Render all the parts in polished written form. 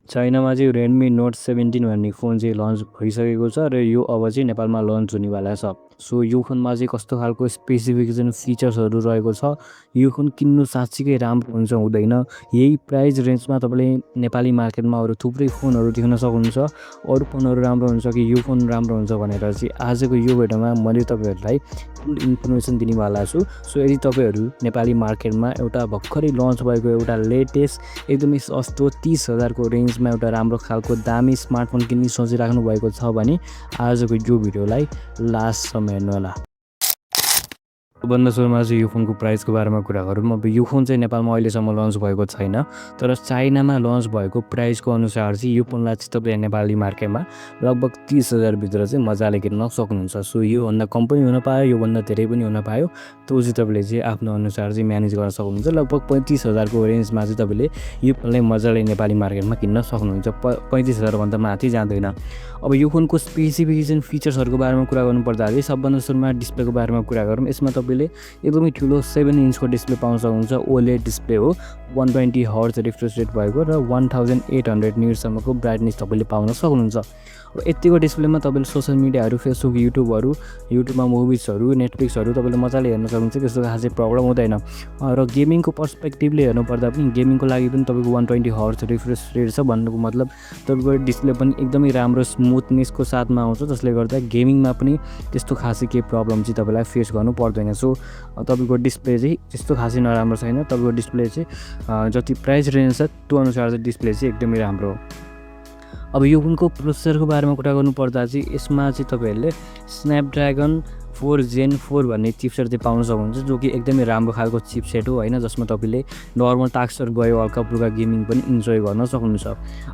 चाइनामा चाहिँ Redmi Note 17 भन्ने phone चाहिँ लन्च भइसकेको छ र यो अब चाहिँ नेपालमा लन्च हुनेवाला छ। सो यो फोनमा चाहिँ कस्तो खालको स्पेसिफिकेसन फिचर्सहरू रहेको छ, यो फोन किन्नु साँच्चीकै राम्रो हुन्छ हुँदैन, यही प्राइस रेन्जमा तपाईँले नेपाली मार्केटमा अरू थुप्रै फोनहरू देख्न सक्नुहुन्छ। अरू फोनहरू राम्रो हुन्छ कि यो फोन राम्रो हुन्छ भनेर चाहिँ आजको यो भिडियोमा मैले तपाईँहरूलाई फुल इन्फर्मेसन दिनेवाला छु। सो यदि तपाईँहरू नेपाली मार्केटमा एउटा भर्खरै लन्च भएको एउटा लेटेस्ट एकदमै सस्तो 30,000 को रेन्जमा एउटा राम्रो खालको दामी स्मार्टफोन किन्ने सोचिराख्नु भएको छ भने आजको यो भिडियोलाई लास्टसम्म हेर्नु होला। भन्दा सुरुमा चाहिँ यो फोनको प्राइसको बारेमा कुरा गरौँ। अब यो फोन चाहिँ नेपालमा अहिलेसम्म लन्च भएको छैन, तर चाइनामा लन्च भएको प्राइसको अनुसार चाहिँ यो फोनलाई चाहिँ तपाईँले नेपाली मार्केटमा लगभग 30,000 भित्र चाहिँ मजाले किन्न सक्नुहुन्छ। सो योभन्दा कम पनि हुन पायो, योभन्दा धेरै पनि हुन पायो, त्यो चाहिँ तपाईँले चाहिँ आफ्नो अनुसार चाहिँ म्यानेज गर्न सक्नुहुन्छ। लगभग 35,000 को रेन्जमा चाहिँ तपाईँले यो फोनलाई मजाले नेपाली मार्केटमा किन्न सक्नुहुन्छ। 35,000 भन्दा माथि जाँदैन। अब यो फोनको स्पेसिफिकेसन फिचर्सहरूको बारेमा कुरा गर्नुपर्दा चाहिँ सबभन्दा सुरुमा डिस्प्लेको बारेमा कुरा गरौँ। यसमा तपाईँले एकदमै ठुलो 7 इन्चको डिस्प्ले पाउन सक्नुहुन्छ। ओलेड डिस्प्ले हो, 120 हर्ट्ज रिफ्रेस रेट भएको र 1800 निट्सम्मको ब्राइटनेस तपाईँले पाउन सक्नुहुन्छ। अब यतिको डिस्प्लेमा तपाईँले सोसियल मिडियाहरू फेसबुक युट्युबमा मुभिजहरू नेटफ्लिक्सहरू तपाईँले मजाले हेर्न सक्नुहुन्छ, त्यस्तो खासै प्रब्लम हुँदैन। र गेमिङको पर्सपेक्टिभले हेर्नुपर्दा पनि गेमिङको लागि पनि तपाईँको 120 हर्ट्ज रिफ्रेस रेट छ भन्नुको मतलब तपाईँको डिस्प्ले पनि एकदमै राम्रो स्मुथनेसको साथमा आउँछ, जसले गर्दा गेमिङमा पनि त्यस्तो खासै केही प्रब्लम चाहिँ तपाईँलाई फेस गर्नु पर्दैन। सो तपाईँको डिस्प्ले चाहिँ त्यस्तो खासै नराम्रो छैन। तपाईँको डिस्प्ले चाहिँ जति प्राइस रेन्ज छ त्यो अनुसार चाहिँ डिस्प्ले चाहिँ एकदमै राम्रो हो। अब यो फोनको प्रोसेसरको बारेमा कुरा गर्नुपर्दा चाहिँ यसमा चाहिँ तपाईँहरूले स्न्यापड्र्यागन 4 Gen 4 भन्ने चिपसेट चाहिँ पाउन सक्नुहुन्छ, जो कि एकदमै राम्रो खालको चिपसेट हो होइन, जसमा तपाईँले नर्मल टास्कहरू गयो हल्का फुल्का गेमिङ पनि इन्जोय गर्न सक्नुहुन्छ।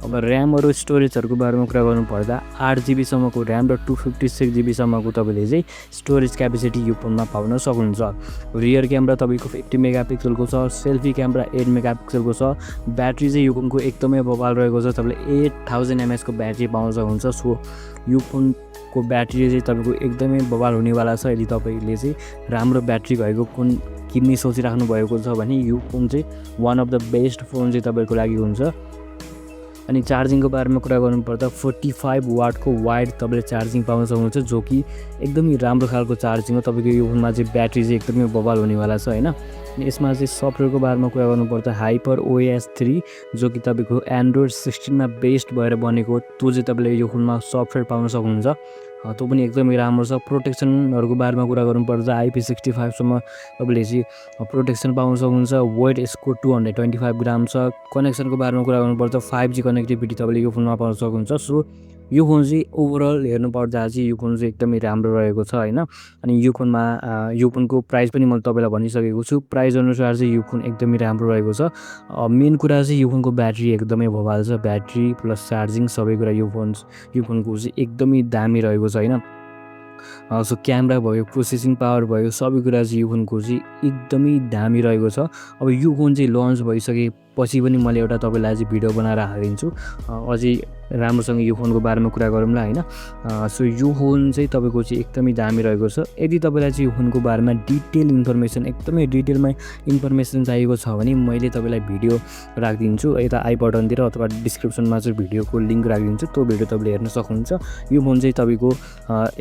अब ऱ्यामहरू स्टोरेजहरूको बारेमा कुरा गर्नुपर्दा 8 GB ऱ्याम र 256 GB तपाईँले चाहिँ स्टोरेज क्यापेसिटी यो फोनमा पाउन सक्नुहुन्छ। रियर क्यामेरा तपाईँको 50 मेगापिक्सलको छ, सेल्फी क्यामेरा 8 मेगापिक्सलको छ। ब्याट्री चाहिँ यो फोनको एकदमै बवाल रहेको छ, तपाईँले 8000 mAh को ब्याट्री पाउन सक्नुहुन्छ। सो यो फोनको ब्याट्री चाहिँ तपाईँको एकदमै बवाल हुनेवाला छ। यदि तपाईँले चाहिँ राम्रो ब्याट्री भएको फोन किन्ने सोचिराख्नु भएको छ भने यो फोन चाहिँ one of the best phone चाहिँ तपाईँको लागि हुन्छ। अनि चार्जिङको बारेमा कुरा गर्नुपर्दा 45 वाटको वाइड तपाईँले चार्जिङ पाउन सक्नुहुन्छ, जो कि एकदमै राम्रो खालको चार्जिङ हो। तपाईँको यो फोनमा चाहिँ ब्याट्री चाहिँ एकदमै बवाल हुनेवाला छ होइन। यसमा चाहिँ सफ्टवेयरको बारेमा कुरा गर्नुपर्दा हाइपर OS 3 जो कि तपाईँको एन्ड्रोइड 16मा बेस्ड भएर बनेको, त्यो चाहिँ तपाईँले यो फोनमा सफ्टवेयर पाउन सक्नुहुन्छ। त्यो पनि एकदमै राम्रो छ। प्रोटेक्सनहरूको बारेमा कुरा गर्नुपर्दा IP65 सम्म तपाईँले चाहिँ प्रोटेक्सन पाउन सक्नुहुन्छ। वेट यसको 225 ग्राम छ। कनेक्सनको बारेमा कुरा गर्नुपर्दा 5G कनेक्टिभिटी तपाईँले यो फोनमा पाउन सक्नुहुन्छ। सो यो फोन चाहिँ ओभरअल हेर्नुपर्दा चाहिँ यो फोन चाहिँ एकदमै राम्रो रहेको छ होइन। अनि यो फोनको प्राइस पनि मैले तपाईँलाई भनिसकेको छु। प्राइस अनुसार चाहिँ यो फोन एकदमै राम्रो रहेको छ। मेन कुरा चाहिँ यो फोनको ब्याट्री एकदमै बवाल छ। ब्याट्री प्लस चार्जिङ सबै कुरा यो फोनको चाहिँ एकदमै दामी रहेको छ होइन। सो क्यामेरा भयो, प्रोसेसिङ पावर भयो, सबै कुरा चाहिँ यो फोनको चाहिँ एकदमै दामी रहेको छ। अब यो फोन चाहिँ लन्च भइसकेपछि पनि मैले एउटा तपाईँलाई चाहिँ भिडियो बनाएर हालिदिन्छु, अझै राम्रोसँग यो फोनको बारेमा कुरा गरौँला होइन। सो यो फोन चाहिँ तपाईँको चाहिँ एकदमै दामी रहेको छ। यदि तपाईँलाई चाहिँ यो फोनको बारेमा डिटेल इन्फर्मेसन एकदमै डिटेलमा इन्फर्मेसन चाहिएको छ भने मैले तपाईँलाई भिडियो राखिदिन्छु यता आई बटनतिर अथवा डिस्क्रिप्सनमा चाहिँ भिडियोको लिङ्क राखिदिन्छु, त्यो भिडियो तपाईँले हेर्न सक्नुहुन्छ। यो फोन चाहिँ तपाईँको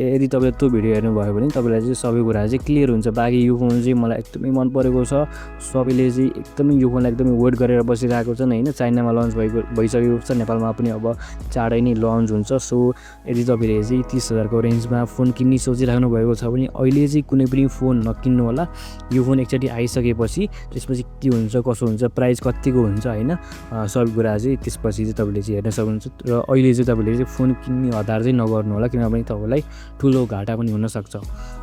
यदि तपाईँले त्यो भिडियो हेर्नुभयो भने तपाईँलाई चाहिँ सबै कुरा चाहिँ क्लियर हुन्छ। बाँकी यो फोन चाहिँ मलाई एकदमै मन परेको छ। सबैले चाहिँ एकदमै यो फोनलाई एकदमै वेट गरेर बसिरहेको छन् होइन। चाइनामा लन्च भइसकेको छ, नेपालमा पनि अब चाँडै नै लन्च हुन्छ। सो यदि तपाईँले चाहिँ 30,000 को रेन्जमा फोन किन्ने सोचिराख्नु भएको छ भने अहिले चाहिँ कुनै पनि फोन नकिन्नु होला। यो फोन एकचोटि आइसकेपछि त्यसपछि के हुन्छ कसो हुन्छ, प्राइस कतिको हुन्छ होइन, सबै कुरा चाहिँ त्यसपछि चाहिँ तपाईँले चाहिँ हेर्न सक्नुहुन्छ। र अहिले चाहिँ तपाईँले चाहिँ फोन किन्ने हतार चाहिँ नगर्नु होला, किनभने तपाईँलाई ठुलो घाटा पनि हुनसक्छ।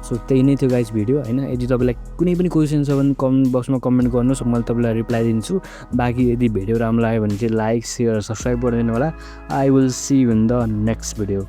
सो त्यही नै थियो गाइस भिडियो होइन। यदि तपाईँलाई कुनै पनि क्वेसन छ भने कमेन्ट बक्समा कमेन्ट गर्नुहोस्, मैले तपाईँलाई रिप्लाई दिन्छु। बाँकी यदि भिडियो राम्रो लाग्यो भने चाहिँ लाइक, सेयर, सब्सक्राइब गरिदिनु होला। I will see you in the next video.